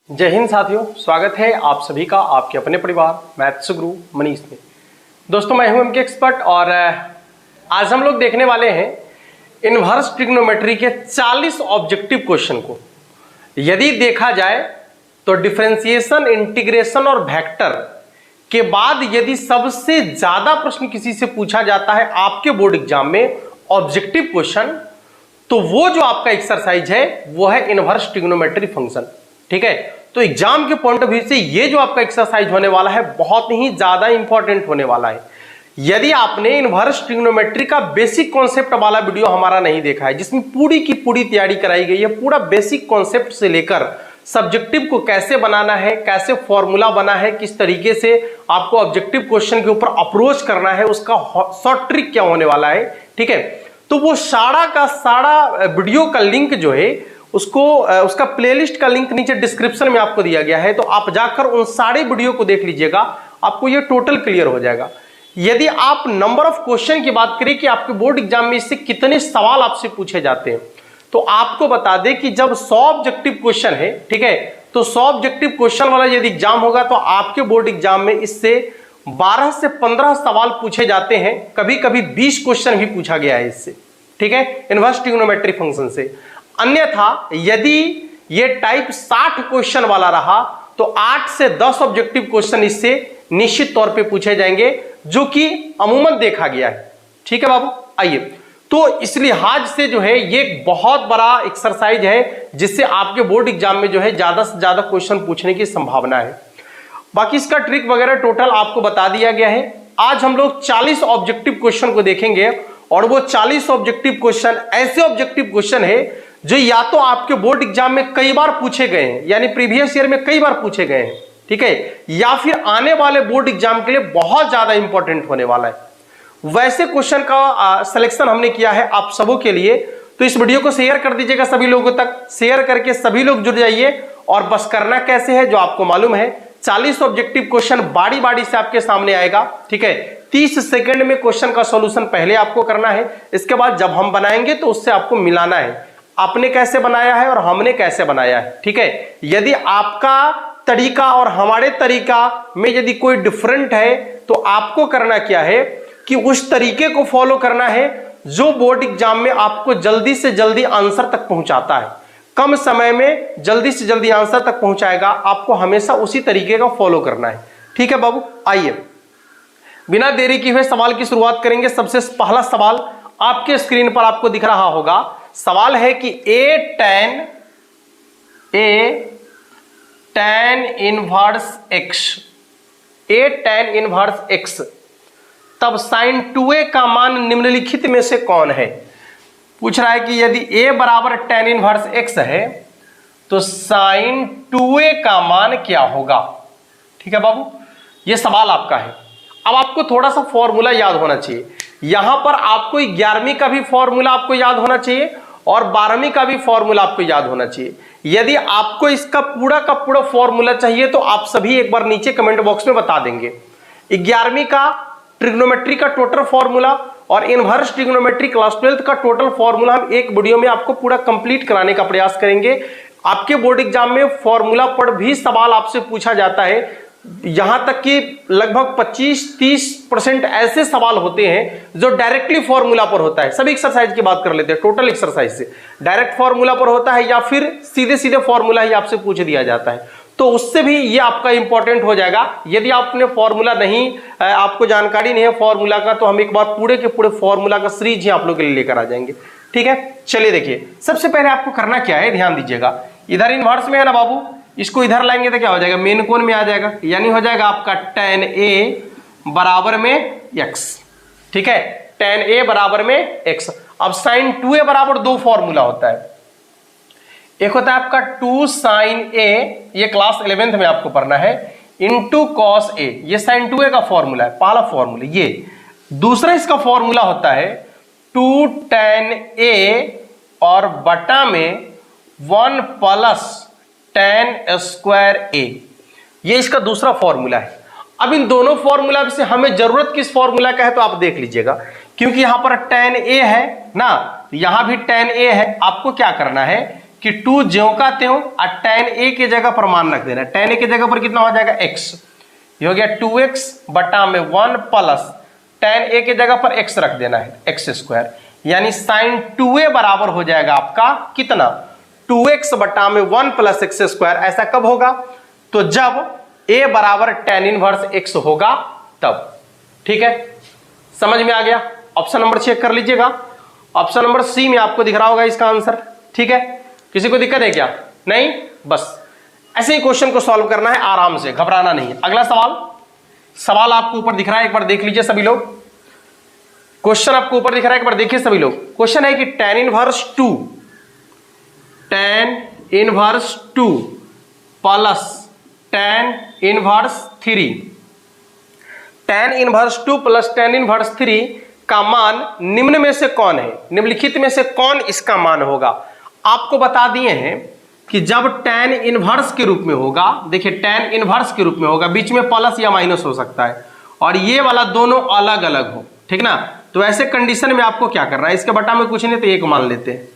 जय हिंद साथियों, स्वागत है आप सभी का आपके अपने परिवार मैथ्स गुरु मनीष में। दोस्तों मैं हूं एमके एक्सपर्ट और आज हम लोग देखने वाले हैं इनवर्स ट्रिग्नोमेट्री के 40 ऑब्जेक्टिव क्वेश्चन को। यदि देखा जाए तो डिफरेंशिएशन, इंटीग्रेशन और वेक्टर के बाद यदि सबसे ज्यादा प्रश्न किसी से पूछा जाता है आपके बोर्ड एग्जाम में ऑब्जेक्टिव क्वेश्चन, तो वो जो आपका एक्सरसाइज है वो है इनवर्स ट्रिग्नोमेट्री फंक्शन। ठीक है, तो एग्जाम के पॉइंट ऑफ व्यू से ये जो आपका एक्सरसाइज होने वाला है बहुत ही ज्यादा इंपॉर्टेंट होने वाला है। यदि आपने इनवर्स ट्रिग्नोमेट्री का बेसिक कॉन्सेप्ट वाला वीडियो हमारा नहीं देखा है, जिसमें पूरी की पूरी तैयारी कराई गई है, पूरा बेसिक कॉन्सेप्ट से लेकर सब्जेक्टिव को कैसे बनाना है, कैसे फॉर्मूला बना है, किस तरीके से आपको ऑब्जेक्टिव क्वेश्चन के ऊपर अप्रोच करना है, उसका शॉर्ट ट्रिक क्या होने वाला है। ठीक है, तो वो सारा का सारा वीडियो का लिंक जो है उसका प्लेलिस्ट का लिंक नीचे डिस्क्रिप्शन में आपको दिया गया है, तो आप जाकर उन सारे वीडियो को देख लीजिएगा, आपको ये टोटल क्लियर हो जाएगा। यदि आप नंबर ऑफ क्वेश्चन की बात करें कि आपके बोर्ड एग्जाम में इससे कितने सवाल आपसे पूछे जाते हैं, तो आपको बता दें कि जब 100 ऑब्जेक्टिव क्वेश्चन है, ठीक है, तो 100 ऑब्जेक्टिव क्वेश्चन वाला यदि एग्जाम होगा तो आपके बोर्ड एग्जाम में इससे 12 से 15 सवाल पूछे जाते हैं, कभी कभी 20 क्वेश्चन भी पूछा गया है इससे। ठीक है, इनवर्स ट्रिग्नोमेट्री फंक्शन से। अन्यथा यदि ये टाइप 60 क्वेश्चन वाला रहा तो 8 से 10 ऑब्जेक्टिव क्वेश्चन इससे निश्चित तौर पे पूछे जाएंगे, जो कि अमूमन देखा गया है। ठीक है बाबू, आइए, तो इस लिहाज से जो है ये एक बहुत बड़ा एक्सरसाइज है, जिससे आपके बोर्ड एग्जाम में जो है ज्यादा से ज्यादा क्वेश्चन पूछने की संभावना है। बाकी इसका ट्रिक वगैरह टोटल आपको बता दिया गया है। आज हम लोग 40 ऑब्जेक्टिव क्वेश्चन को देखेंगे, और वो 40 ऑब्जेक्टिव क्वेश्चन ऐसे ऑब्जेक्टिव क्वेश्चन है जो या तो आपके बोर्ड एग्जाम में कई बार पूछे गए हैं, यानी प्रीवियस ईयर में कई बार पूछे गए हैं, ठीक है, या फिर आने वाले बोर्ड एग्जाम के लिए बहुत ज्यादा इंपॉर्टेंट होने वाला है। वैसे क्वेश्चन का सिलेक्शन हमने किया है आप सबों के लिए, तो इस वीडियो को शेयर कर दीजिएगा सभी लोगों तक। शेयर करके सभी लोग जुड़ जाइए, और बस करना कैसे है जो आपको मालूम है, 40 ऑब्जेक्टिव क्वेश्चन बारी बारी से आपके सामने आएगा। ठीक है, 30 सेकंड में क्वेश्चन का सॉल्यूशन पहले आपको करना है, इसके बाद जब हम बनाएंगे तो उससे आपको मिलाना है, आपने कैसे बनाया है और हमने कैसे बनाया है। ठीक है, यदि आपका तरीका और हमारे तरीका में यदि कोई डिफरेंट है, तो आपको करना क्या है कि उस तरीके को फॉलो करना है जो बोर्ड एग्जाम में आपको जल्दी से जल्दी आंसर तक पहुंचाता है, कम समय में जल्दी से जल्दी आंसर तक पहुंचाएगा। आपको हमेशा उसी तरीके का फॉलो करना है। ठीक है बाबू, आइए बिना देरी किए हुए सवाल की शुरुआत करेंगे। सबसे पहला सवाल आपके स्क्रीन पर आपको दिख रहा होगा। सवाल है कि a tan इनवर्स x तब sin 2a का मान निम्नलिखित में से कौन है। पूछ रहा है कि यदि a बराबर tan इनवर्स x है तो sin 2a का मान क्या होगा। ठीक है बाबू, यह सवाल आपका है। अब आपको थोड़ा सा फॉर्मूला याद होना चाहिए। यहां पर आपको 11वीं का भी फॉर्मूला आपको याद होना चाहिए और 12वीं का भी फॉर्मूला आपको याद होना चाहिए। यदि आपको इसका पूरा का पूरा फॉर्मूला चाहिए तो आप सभी एक बार नीचे कमेंट बॉक्स में बता देंगे। 11वीं का ट्रिग्नोमेट्री का टोटल फॉर्मूला और इनवर्स ट्रिग्नोमेट्री क्लास 12th का टोटल फॉर्मूला हम एक वीडियो में आपको पूरा कंप्लीट कराने का प्रयास करेंगे। आपके बोर्ड एग्जाम में फॉर्मूला पर भी सवाल आपसे पूछा जाता है, यहां तक कि लगभग 25-30% ऐसे सवाल होते हैं जो डायरेक्टली फॉर्मूला पर होता है। सभी एक्सरसाइज की बात कर लेते हैं, टोटल एक्सरसाइज से डायरेक्ट फॉर्मूला पर होता है, या फिर सीधे सीधे फॉर्मूला ही आपसे पूछ दिया जाता है, तो उससे भी ये आपका इंपॉर्टेंट हो जाएगा। यदि आपने फॉर्मूला नहीं, आपको जानकारी नहीं है फॉर्मूला का, तो हम एक बार पूरे के पूरे फॉर्मूला का सीरीज ही आप लोग के लिए लेकर आ जाएंगे। ठीक है, चलिए देखिए, सबसे पहले आपको करना क्या है, ध्यान दीजिएगा। इधर इनवर्स में है ना बाबू, इसको इधर लाएंगे तो क्या हो जाएगा, मेन कोण में आ जाएगा, यानी हो जाएगा आपका tan a बराबर में x। ठीक है, tan a बराबर में x। अब sin 2a बराबर दो फॉर्मूला होता है, एक होता है आपका 2 sin a, ये क्लास 11th में आपको पढ़ना है, इंटू cos a, ये sin 2a का फॉर्मूला है, पहला फॉर्मूला ये। दूसरा इसका फॉर्मूला होता है 2 tan a और बटा में 1 प्लस tan स्क्वायर a, ये इसका दूसरा फॉर्मूला है। अब इन दोनों फॉर्मूला से हमें जरूरत किस फॉर्मूला का है तो आप देख लीजिएगा, क्योंकि यहां पर tan a है ना, यहां भी tan a है। आपको क्या करना है कि 2 ज्यों का त्यों और tan a की जगह पर मान रख देना। tan a की जगह पर कितना हो जाएगा x, ये हो गया 2x बटा में 1 प्लस tan a की जगह पर x रख देना है x स्क्वायर, यानी sin 2a बराबर हो जाएगा आपका कितना 2x बटा में 1 प्लस एक्स स्क्वायर। ऐसा कब होगा? तो जब a बराबर tan इनवर्स x होगा तब। ठीक है, समझ में आ गया? ऑप्शन नंबर चेक कर लीजिएगा, ऑप्शन नंबर सी में आपको दिख रहा होगा इसका आंसर। ठीक है, किसी को दिक्कत है क्या? नहीं, बस ऐसे ही क्वेश्चन को सॉल्व करना है, आराम से, घबराना नहीं है। अगला सवाल आपको ऊपर दिख रहा है, एक बार देख लीजिए सभी लोग। क्वेश्चन आपको ऊपर दिख रहा है, एक बार देखिए सभी लोग। क्वेश्चन है कि tan inverse 2 plus tan inverse 3, tan inverse 2 plus tan inverse 3 का मान निम्न में से कौन है? निम्नलिखित में से कौन इसका मान होगा? आपको बता दिए हैं कि जब tan इनवर्स के रूप में होगा, देखिए tan इनवर्स के रूप में होगा, बीच में प्लस या माइनस हो सकता है और ये वाला दोनों अलग अलग हो, ठीक ना, तो ऐसे कंडीशन में आपको क्या करना है, इसके बटा में कुछ नहीं तो एक मान लेते हैं।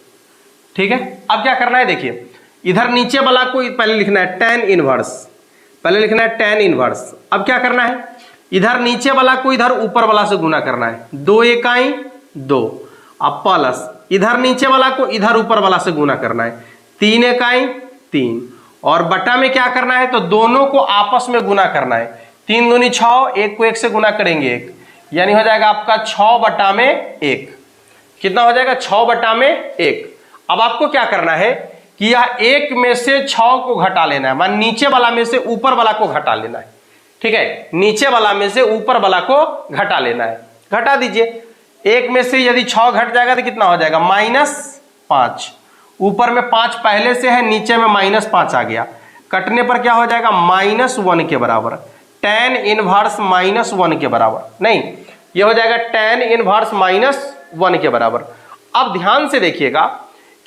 ठीक है, अब क्या करना है, देखिए इधर नीचे वाला को पहले लिखना है tan इनवर्स, पहले लिखना है tan इनवर्स। अब क्या करना है, इधर नीचे वाला को इधर ऊपर वाला से गुना करना है, 2 इकाई 2, अब प्लस इधर नीचे वाला को इधर ऊपर वाला से गुना करना है, 3 इकाई 3, और बटा में क्या करना है, तो दोनों को आपस में गुना करना है, 3 दूनी 6, 1 को 1 से गुना करेंगे 1, यानी हो जाएगा आपका 6 बटा में 1। कितना हो जाएगा? 6 बटा में 1। अब आपको क्या करना है कि यह 1 में से 6 को घटा लेना है, मान नीचे वाला में से ऊपर वाला को घटा लेना है। ठीक है, नीचे वाला में से ऊपर वाला को घटा लेना है, घटा दीजिए। 1 में से यदि 6 घट जाएगा तो कितना हो जाएगा? -5। ऊपर में 5 पहले से है, नीचे में -5 आ गया, कटने पर क्या हो जाएगा? -1 के बराबर। tan इनवर्स -1 के बराबर, नहीं, यह हो जाएगा tan इनवर्स -1 के बराबर। अब ध्यान से देखिएगा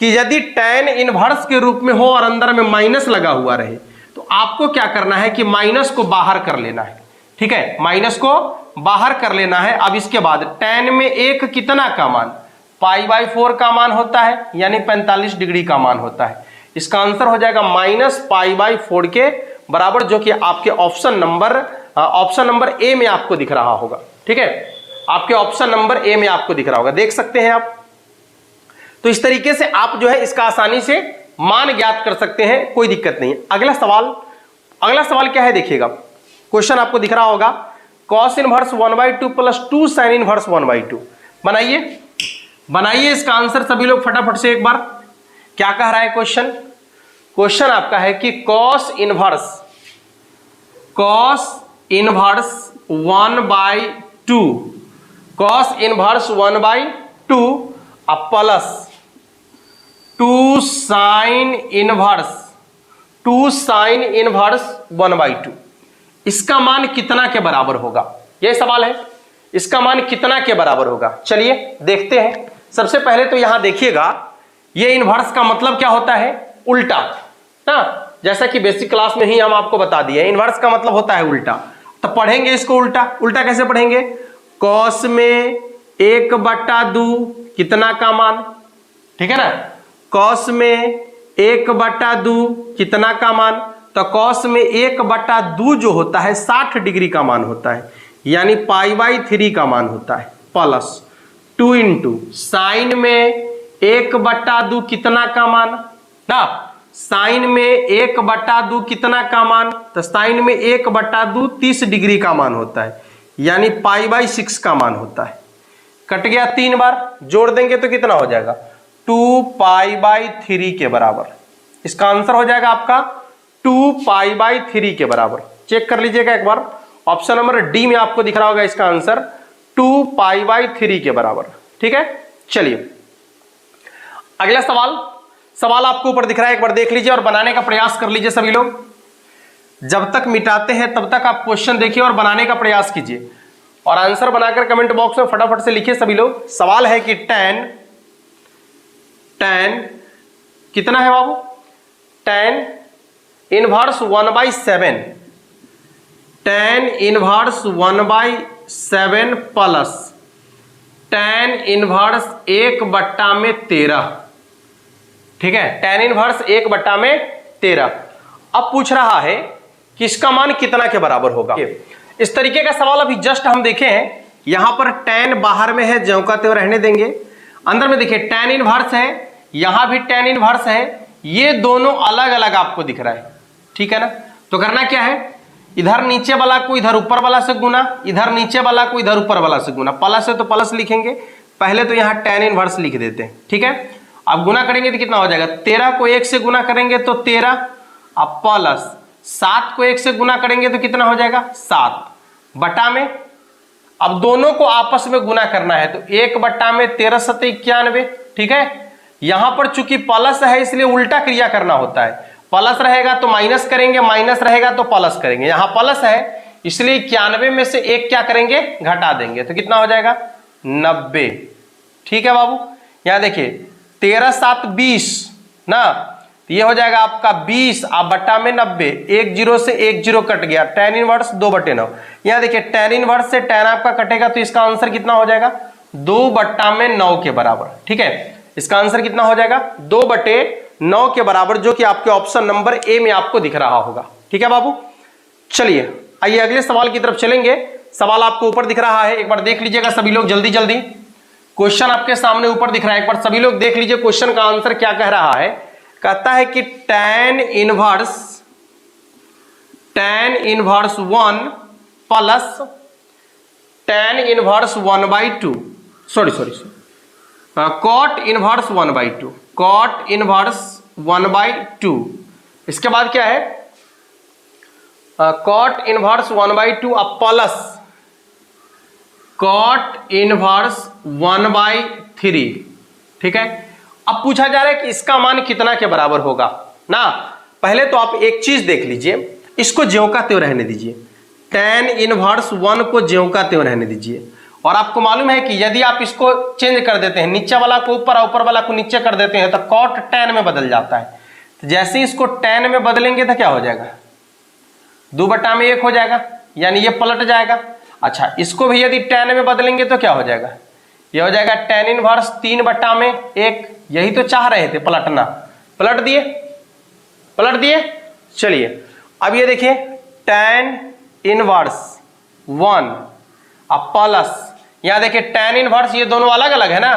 कि यदि tan इनवर्स के रूप में हो और अंदर में माइनस लगा हुआ रहे तो आपको क्या करना है कि माइनस को बाहर कर लेना है। ठीक है, माइनस को बाहर कर लेना है। अब इसके बाद tan में 1 कितना का मान? π/4 का मान होता है, यानी 45 डिग्री का मान होता है। इसका आंसर हो जाएगा -π/4 के बराबर, जो कि आपके ऑप्शन नंबर ए में आपको दिख रहा होगा। ठीक है, आपके ऑप्शन नंबर ए में आपको दिख रहा होगा, देख सकते हैं आप। तो इस तरीके से आप जो है इसका आसानी से मान ज्ञात कर सकते हैं, कोई दिक्कत नहीं। अगला सवाल क्या है, देखिएगा क्वेश्चन आपको दिख रहा होगा, cos inverse 1/2 plus 2 sin inverse 1/2। बनाइए इसका आंसर सभी लोग फटाफट से एक बार। क्या कह रहा है क्वेश्चन आपका है कि cos इनवर्स 1/2 अब प्लस 2 sin इनवर्स 1/2, इसका मान कितना के बराबर होगा? यह सवाल है, इसका मान कितना के बराबर होगा? चलिए देखते हैं। सबसे पहले तो यहां देखिएगा, ये इनवर्स का मतलब क्या होता है? उल्टा ना, जैसा कि बेसिक क्लास में ही हम आपको बता दिए, इनवर्स का मतलब होता है उल्टा। तो पढ़ेंगे इसको उल्टा कैसे पढ़ेंगे? cos में 1/2 कितना का मान, ठीक है ना, cos में 1/2 कितना का मान, तो cos में 1/2 जो होता है 60 डिग्री का मान होता है, यानी π/3 का मान होता है, प्लस 2 इंटू साइन में 1/2 कितना का मान ना, साइन में 1/2 कितना का मान, तो साइन में 1/2 30 डिग्री का मान होता है, यानी π/6 का मान होता है। कट गया, 3 बार जोड़ देंगे तो कितना हो जाएगा? 2π/3 के बराबर। इसका आंसर हो जाएगा आपका 2π/3 के बराबर। चेक कर लीजिएगा एक बार, ऑप्शन नंबर डी में आपको दिख रहा होगा इसका आंसर 2π/3 के बराबर। ठीक है, चलिए अगला सवाल आपको ऊपर दिख रहा है, एक बार देख लीजिए और बनाने का प्रयास कर लीजिए सभी लोग। जब तक मिटाते हैं तब तक आप क्वेश्चन देखिए और बनाने का प्रयास कीजिए, और आंसर बनाकर कमेंट बॉक्स में फटाफट से लिखिए सभी लोग। सवाल है कि tan कितना है बाबू? tan inverse 1/7, tan inverse 1/7 plus tan inverse 1/13, ठीक है, tan इनवर्स 1/13। अब पूछ रहा है कि इसका मान कितना के बराबर होगा। इस तरीके का सवाल अभी जस्ट हम देखे हैं, यहां पर tan बाहर में है, ज्यों का त्यों रहने देंगे। अंदर में देखिए tan इनवर्स है, यहां भी tan इनवर्स है, ये दोनों अलग अलग आपको दिख रहा है, ठीक है ना। तो करना क्या है, इधर नीचे वाला को इधर ऊपर वाला से गुना, इधर नीचे वाला को इधर ऊपर वाला से गुना। प्लस है तो प्लस लिखेंगे, पहले तो यहां tan इनवर्स लिख देते हैं, ठीक है। अब गुना करेंगे तो कितना हो जाएगा, 13 को 1 से गुना करेंगे तो 13, अब प्लस 7 को 1 से गुना करेंगे तो कितना हो जाएगा 7 बटा में, अब दोनों को आपस में गुना करना है तो 1/13 7 91, ठीक है। यहां पर चूंकि प्लस है इसलिए उल्टा क्रिया करना होता है, प्लस रहेगा तो माइनस करेंगे, माइनस रहेगा तो प्लस करेंगे। यहां प्लस है इसलिए 91 में से 1 क्या करेंगे, घटा देंगे, तो कितना हो जाएगा 90, ठीक है बाबू। यहां देखिए 13 7 20 ना, तो ये हो जाएगा आपका 20 आप बट्टा में 90, 1 0 से 1 0 कट गया, tan इनवर्स 2/9। यहां देखिए tan इनवर्स से tan आपका कटेगा तो इसका आंसर कितना हो जाएगा 2/9 के बराबर, ठीक है। इसका आंसर कितना हो जाएगा 2/9 के बराबर, जो कि आपके ऑप्शन नंबर ए में आपको दिख रहा होगा, ठीक है बाबू। चलिए आइए अगले सवाल की तरफ चलेंगे। सवाल आपको ऊपर दिख रहा है, एक बार देख लीजिएगा सभी लोग जल्दी जल्दी। क्वेश्चन आपके सामने ऊपर दिख रहा है, एक बार सभी लोग देख लीजिए क्वेश्चन का आंसर क्या कह रहा है। कहता है कि tan inverse 1 plus tan inverse 1/2 cot inverse 1/2 cot inverse 1/2। इसके बाद क्या है cot इनवर्स 1/2 अब प्लस cot इनवर्स 1/3, ठीक है। अब पूछा जा रहा है कि इसका मान कितना के बराबर होगा ना। पहले तो आप एक चीज देख लीजिए, इसको ज्यों का त्यों रहने दीजिए, tan इनवर्स 1 को ज्यों का त्यों रहने दीजिए। और आपको मालूम है कि यदि आप इसको चेंज कर देते हैं, नीचे वाला को ऊपर और ऊपर वाला को नीचे कर देते हैं तो cot tan में बदल जाता है। तो जैसे ही इसको tan में बदलेंगे तो क्या हो जाएगा 2/1 हो जाएगा, यानी ये पलट जाएगा। अच्छा इसको भी यदि tan में बदलेंगे तो क्या हो जाएगा, ये हो जाएगा tan इनवर्स 3/1। यही तो चाह रहे थे पलटना, पलट दिए। चलिए अब ये देखिए tan इनवर्स 1 अब प्लस, यहां देखिए tan इनवर्स ये दोनों अलग अलग है ना,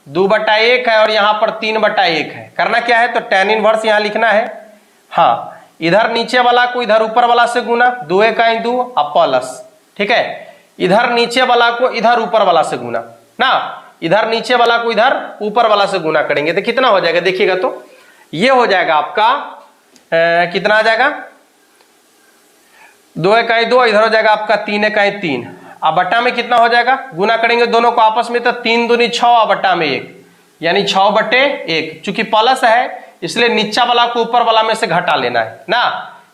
2/1 है और यहां पर 3/1 है। करना क्या है तो tan इनवर्स यहां लिखना है, हाँ इधर नीचे वाला को इधर ऊपर वाला से गुना, 2 1 2 अब प्लस, ठीक है। इधर नीचे वाला को इधर ऊपर वाला से गुना ना, इधर नीचे वाला को इधर ऊपर वाला से गुना करेंगे तो कितना हो जाएगा देखिएगा, तो ये हो जाएगा आपका कितना आ जाएगा 2 1 2, इधर हो जाएगा आपका 3 1 3। अब बट्टा में कितना हो जाएगा, गुना करेंगे दोनों को आपस में तो 3 दूनी 6 अब बट्टा में 1, यानी 6/1। चूंकि प्लस है इसलिए नीचा वाला को ऊपर वाला में से घटा लेना है ना।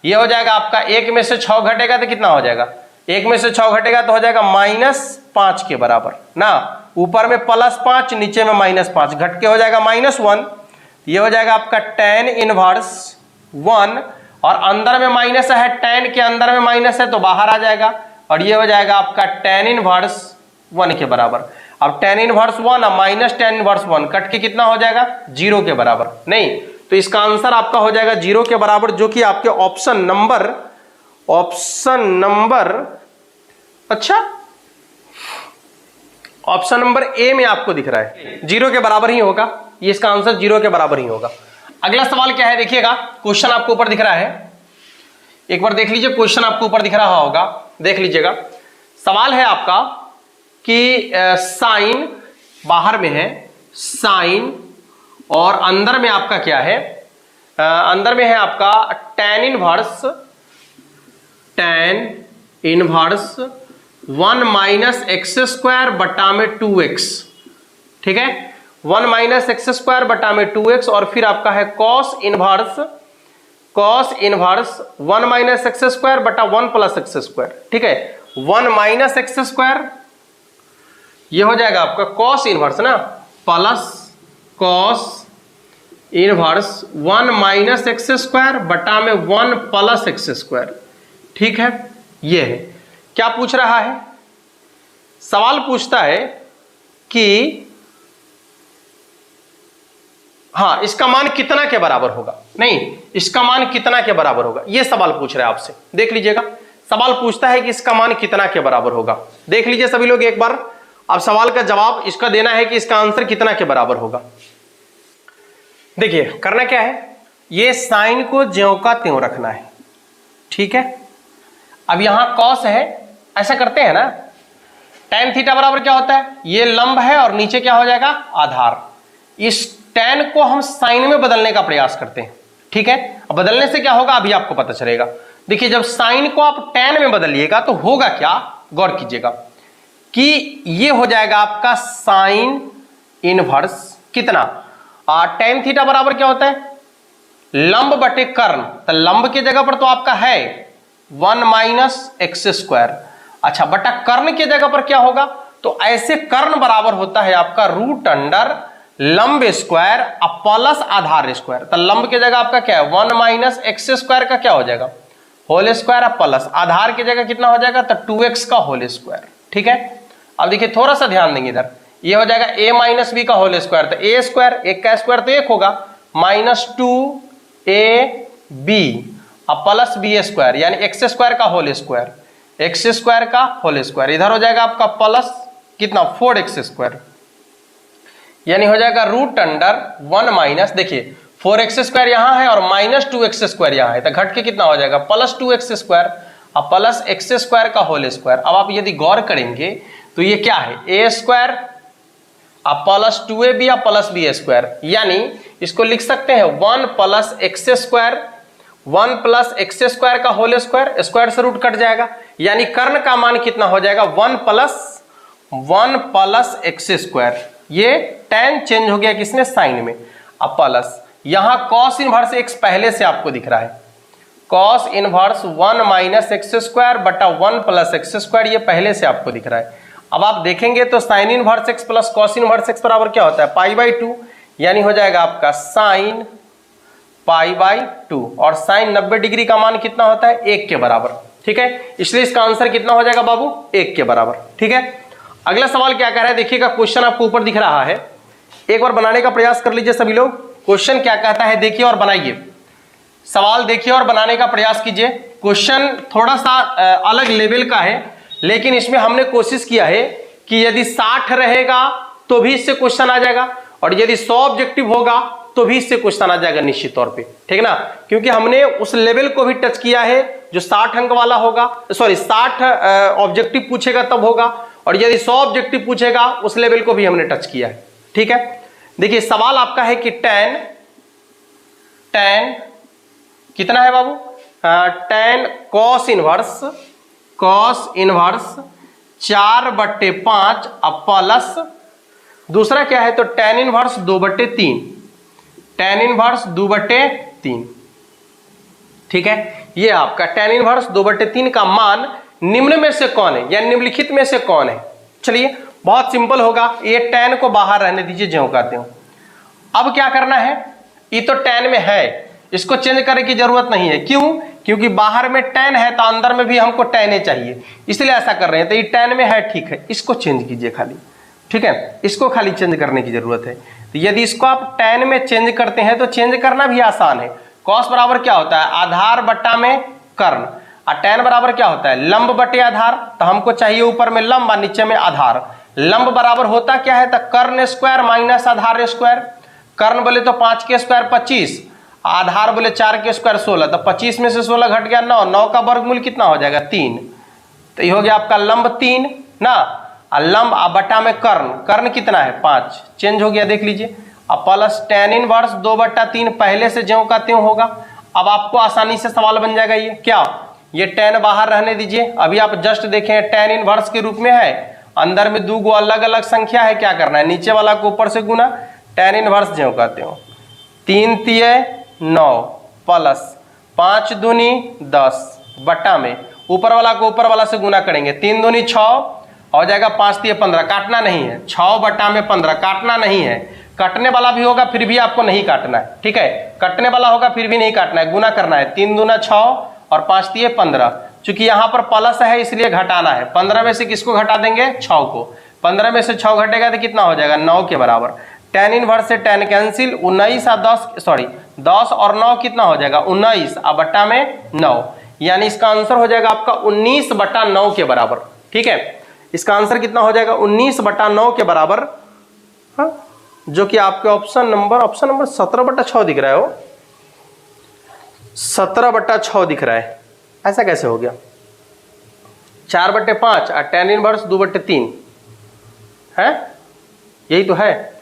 ये हो जाएगा आपका 1 में से 6 घटेगा तो कितना हो जाएगा, 1 में से 6 घटेगा तो हो जाएगा -5 के बराबर ना। ऊपर में +5 नीचे में -5 घट के हो जाएगा -1। ये हो जाएगा आपका tan इनवर्स 1 और अंदर में माइनस है, tan के अंदर में माइनस है तो बाहर आ जाएगा और ये हो जाएगा आपका tan इनवर्स 1 के बराबर। अब tan इनवर्स 1 और माइनस tan इनवर्स 1 कट के कितना हो जाएगा 0 के बराबर, नहीं तो इसका आंसर आपका हो जाएगा 0 के बराबर, जो कि आपके ऑप्शन नंबर अच्छा ऑप्शन नंबर ए में आपको दिख रहा है 0 के बराबर ही होगा। ये इसका आंसर 0 के बराबर ही होगा। अगला सवाल क्या है देखिएगा, क्वेश्चन आपको ऊपर दिख रहा है, एक बार देख लीजिए क्वेश्चन आपको ऊपर दिख रहा होगा, देख लीजिएगा। सवाल है आपका कि साइन बाहर में है, साइन और अंदर में आपका क्या है, अंदर में है आपका tan इनवर्स 1 माइनस x² बटा में 2x, ठीक है 1 माइनस x² बटा में 2x और फिर आपका है cos इनवर्स 1 माइनस x² बटा 1 प्लस x², ठीक है 1 माइनस x², ये हो जाएगा आपका cos इनवर्स ना plus cos inverse 1 minus x² बटा में 1 प्लस x², ठीक है। ये है क्या पूछ रहा है, सवाल पूछता है कि हाँ, इसका मान कितना के बराबर होगा, नहीं इसका मान कितना के बराबर होगा, ये सवाल पूछ रहा है आपसे। देख लीजिएगा, सवाल पूछता है कि इसका मान कितना के बराबर होगा। देख लीजिए सभी लोग एक बार, अब सवाल का जवाब इसका देना है कि इसका आंसर कितना के बराबर होगा। देखिए करना क्या है, ये साइन को ज्यों का त्यों रखना है, ठीक है। अब यहां कॉस है, ऐसा करते हैं ना, tan थीटा बराबर क्या होता है, ये लंब है और नीचे क्या हो जाएगा, आधार। इस tan को हम साइन में बदलने का प्रयास करते हैं, ठीक है। अब बदलने से क्या होगा अभी आपको पता चलेगा। देखिए जब साइन को आप tan में बदलिएगा तो होगा क्या, गौर कीजिएगा कि ये हो जाएगा आपका साइन इनवर्स कितना, tan थीटा बराबर क्या होता है, लंब बटे कर्ण। तो लंब की जगह पर तो आपका है 1 माइनस एक्स स्क्वायर, अच्छा बटा कर्ण की जगह पर क्या होगा, तो ऐसे कर्ण बराबर होता है आपका रूट अंडर लंब स्क्वायर प्लस आधार स्क्वायर। तो लंब की जगह आपका क्या है 1 माइनस एक्स स्क्वायर का क्या हो जाएगा होल स्क्वायर प्लस आधार की जगह कितना हो जाएगा, तो 2x का होल स्क्वायर, ठीक है। अब देखिए थोड़ा सा ध्यान देंगे इधर, ये हो जाएगा a माइनस बी का होल स्क्वायर, तो a स्क्वायर, एक का स्क्वायर तो एक होगा, माइनस 2ab अब प्लस बी स्क्वायर यानी एक्स स्क्वायर का होल स्क्वायर, एक्स स्क्वायर का होल स्क्वायर, इधर हो जाएगा आपका प्लस कितना 4x स्क्वायर, यानी हो जाएगा रूट अंडर 1 माइनस, देखिए 4x स्क्वायर यहां है और माइनस 2x स्क्वायर यहां है, तो घट के कितना हो जाएगा प्लस 2x स्क्वायर अब प्लस एक्स स्क्वायर का होल स्क्वायर। अब आप यदि गौर करेंगे तो ये क्या है a स्क्वायर अब प्लस 2ab अब प्लस बी स्क्वायर, यानी इसको लिख सकते हैं 1 plus x square, 1 plus x square का होल स्क्वायर, स्क्वायर से रूट कट जाएगा, यानी कर्ण का मान कितना हो जाएगा 1 प्लस एक्स स्क्वायर। ये tan चेंज हो गया किसने, साइन में, अब प्लस यहां कॉस इनवर्स एक्स पहले से आपको दिख रहा है, cos inverse 1 minus x square बटा 1 प्लस एक्स स्क्वायर, ये पहले से आपको दिख रहा है। अब आप देखेंगे तो sine inverse x plus cos inverse x बराबर क्या होता है π/2, यानी हो जाएगा आपका साइन π/2 और साइन 90 डिग्री का मान कितना होता है 1 के बराबर, ठीक है। इसलिए इसका आंसर कितना हो जाएगा बाबू 1 के बराबर, ठीक है। अगला सवाल क्या कह रहा है, देखिएगा क्वेश्चन आपको ऊपर दिख रहा है, एक बार बनाने का प्रयास कर लीजिए सभी लोग। क्वेश्चन क्या कहता है देखिए और बनाइए, सवाल देखिए और बनाने का प्रयास कीजिए। क्वेश्चन थोड़ा सा अलग लेवल का है, लेकिन इसमें हमने कोशिश किया है कि यदि 60 रहेगा तो भी इससे क्वेश्चन आ जाएगा और यदि 100 ऑब्जेक्टिव होगा तो भी इससे क्वेश्चन आ जाएगा निश्चित तौर पे, ठीक ना, क्योंकि हमने उस लेवल को भी टच किया है जो 60 अंक वाला होगा, सॉरी 60 ऑब्जेक्टिव पूछेगा तब होगा, और यदि 100 ऑब्जेक्टिव पूछेगा उस लेवल को भी हमने टच किया है, ठीक है। देखिए सवाल आपका है कि tan कितना है बाबू, tan cos इनवर्स 4/5 अब प्लस दूसरा क्या है तो tan इनवर्स 2/3, tan इनवर्स 2/3, ठीक है। ये आपका tan इनवर्स 2/3 का मान निम्न में से कौन है, या निम्नलिखित में से कौन है। चलिए बहुत सिंपल होगा, ये tan को बाहर रहने दीजिए ज्यों का त्यों। अब क्या करना है, ये तो tan में है, इसको चेंज करने की जरूरत नहीं है, क्यों, क्योंकि बाहर में tan है तो अंदर में भी हमको tan ही चाहिए, इसलिए ऐसा कर रहे हैं। तो ये tan में है, ठीक है, इसको चेंज कीजिए खाली, ठीक है, इसको खाली चेंज करने की जरूरत है। तो यदि इसको आप tan में चेंज करते हैं तो चेंज करना भी आसान है। cos बराबर क्या होता है आधार बट्टा में कर्ण, और tan बराबर क्या होता है लंब बटे आधार, तो हमको चाहिए ऊपर में लंब और नीचे में आधार। लंब बराबर होता क्या है तो कर्ण स्क्वायर माइनस आधार स्क्वायर, कर्ण बोले तो 5 के स्क्वायर 25, आधार बोले 4 के स्क्वायर 16, तो 25 में से 16 घट गया 9, 9 का वर्गमूल कितना हो जाएगा 3, तो ये हो गया आपका लंब 3 ना, और लंब बटा में कर्ण, कर्ण कितना है 5, चेंज हो गया देख लीजिए। अब प्लस tan इनवर्स 2/3 पहले से ज्यों का त्यों होगा। अब आपको आसानी से सवाल बन जाएगा, ये क्या, ये tan बाहर रहने दीजिए, अभी आप जस्ट देखें tan इनवर्स के रूप में है, अंदर में 2 अलग अलग संख्या है, क्या करना है नीचे वाला को ऊपर से गुना, tan इनवर्स ज्यों का त्यों 3 तिये 9 प्लस 5 दूनी 10 बट्टा में ऊपर वाला को ऊपर वाला से गुना करेंगे, 3 दूनी 6 हो जाएगा, 5 तिये 15, काटना नहीं है, 6 बट्टा में 15 काटना नहीं है, कटने वाला भी होगा फिर भी आपको नहीं काटना है, ठीक है, कटने वाला होगा फिर भी नहीं काटना है, गुना करना है, 3 दूना 6 और 5 तिये 15, चूंकि यहाँ पर प्लस है इसलिए घटाना है, 15 में से किसको घटा देंगे 6 को, 15 में से 6 घटेगा तो कितना हो जाएगा 9 के बराबर। टेन इनवर्स से टेन कैंसिल, 19 और 10 सॉरी 10 और 9 कितना हो जाएगा 19 और बट्टा में 9, यानी इसका आंसर हो जाएगा आपका 19/9 के बराबर। ठीक है, इसका आंसर कितना हो जाएगा 19/9 के बराबर। हाँ, जो कि आपके ऑप्शन नंबर 17/6 दिख रहा है, वो 17/6 दिख रहा है। ऐसा कैसे हो गया? 4/5 और टेन इनवर्स 2/3 है, यही तो है।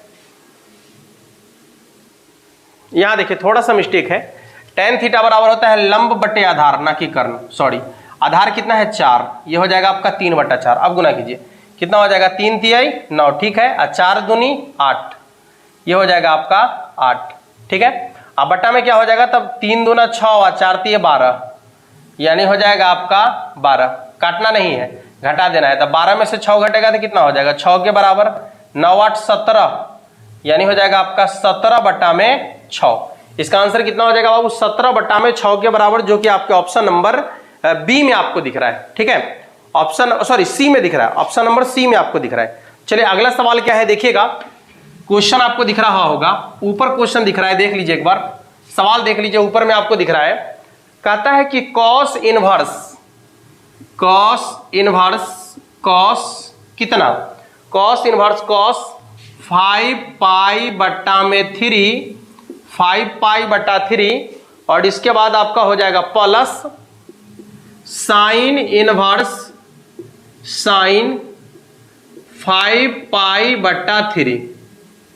यहां देखिए थोड़ा सा मिस्टेक है। टेन थीटा बराबर होता है लंब बटे आधार, ना कि कर्ण। सॉरी, आधार कितना है 4, ये हो जाएगा आपका 3/4। अब गुना कीजिए, कितना हो जाएगा 3 तिहाई 9, ठीक है, और 4 दूनी 8, ये हो जाएगा आपका 8। ठीक है, अब बट्टा में क्या हो जाएगा तब 3 दूना 6 और 4 तिये 12, यानी हो जाएगा आपका 12। काटना नहीं है, घटा देना है। तब 12 में से 6 घटेगा तो कितना हो जाएगा 6 के बराबर, 9 8 17, यानी हो जाएगा आपका 17/6। इसका आंसर कितना हो जाएगा बाबू 17/6 के बराबर, जो कि आपके ऑप्शन नंबर बी में आपको दिख रहा है। ठीक है, ऑप्शन सॉरी सी में दिख रहा है, ऑप्शन नंबर सी में आपको दिख रहा है। चलिए अगला सवाल क्या है देखिएगा, क्वेश्चन आपको दिख रहा होगा, ऊपर क्वेश्चन दिख रहा है, देख लीजिए एक बार सवाल देख लीजिए, ऊपर में आपको दिख रहा है। कहता है कि कॉस इनवर्स कितना, कॉस इनवर्स कॉस 5π/3, 5π/3, और इसके बाद आपका हो जाएगा प्लस साइन इनवर्स साइन 5π/3।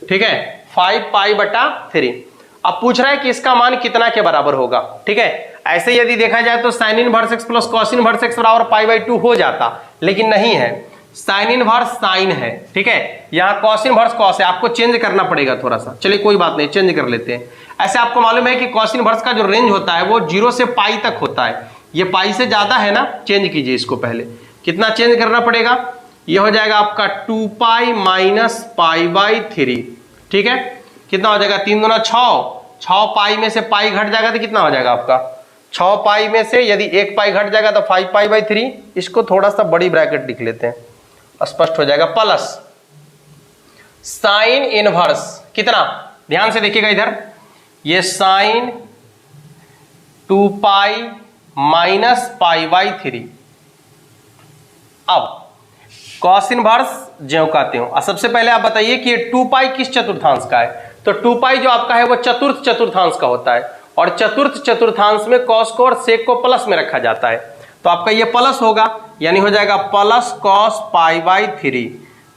ठीक है, 5π/3। अब पूछ रहा है कि इसका मान कितना के बराबर होगा। ठीक है, ऐसे यदि देखा जाए तो sign inverse x plus cos inverse x बराबर π/2 हो जाता, लेकिन नहीं है, साइन इनवर्स साइन है। ठीक है, यहाँ कॉस इनवर्स कॉस है, आपको चेंज करना पड़ेगा थोड़ा सा। चलिए कोई बात नहीं, चेंज कर लेते हैं। ऐसे आपको मालूम है कि कॉस इनवर्स का जो रेंज होता है वो 0 से पाई तक होता है, ये पाई से ज्यादा है ना, चेंज कीजिए इसको। पहले कितना चेंज करना पड़ेगा, ये हो जाएगा आपका 2π माइनस π/3। ठीक है, कितना हो जाएगा 3 दूना 6 पाई में से पाई घट जाएगा तो कितना हो जाएगा आपका 6 पाई में से यदि 1 पाई घट जाएगा तो 5π/3। इसको थोड़ा सा बड़ी ब्रैकेट लिख लेते हैं, स्पष्ट हो जाएगा, प्लस साइन इनवर्स कितना, ध्यान से देखिएगा इधर, ये साइन 2π माइनस π/3। अब कॉस इनवर्स ज्यों कहते हो। सबसे पहले आप बताइए कि 2π किस चतुर्थांश का है, तो 2π जो आपका है वो चतुर्थ चतुर्थांश का होता है, और चतुर्थ चतुर्थांश में कॉस को और सेक को प्लस में रखा जाता है, तो आपका ये प्लस होगा, यानी हो जाएगा प्लस कॉस π/3।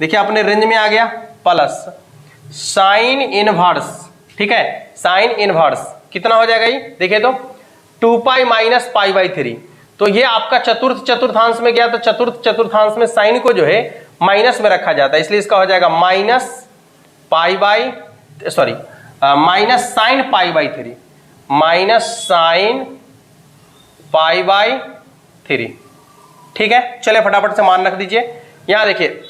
देखिए अपने रेंज में आ गया, प्लस साइन इनवर्स। ठीक है, साइन इनवर्स कितना हो जाएगा ये देखिए तो 2π माइनस π/3। तो ये आपका चतुर्थ चतुर्थांश में गया, तो चतुर्थ चतुर्थांश में साइन को जो है माइनस में रखा जाता है, इसलिए इसका हो जाएगा माइनस साइन π/3, माइनस साइन π/3। ठीक है, चलिए फटाफट से मान रख दीजिए। यहां देखिए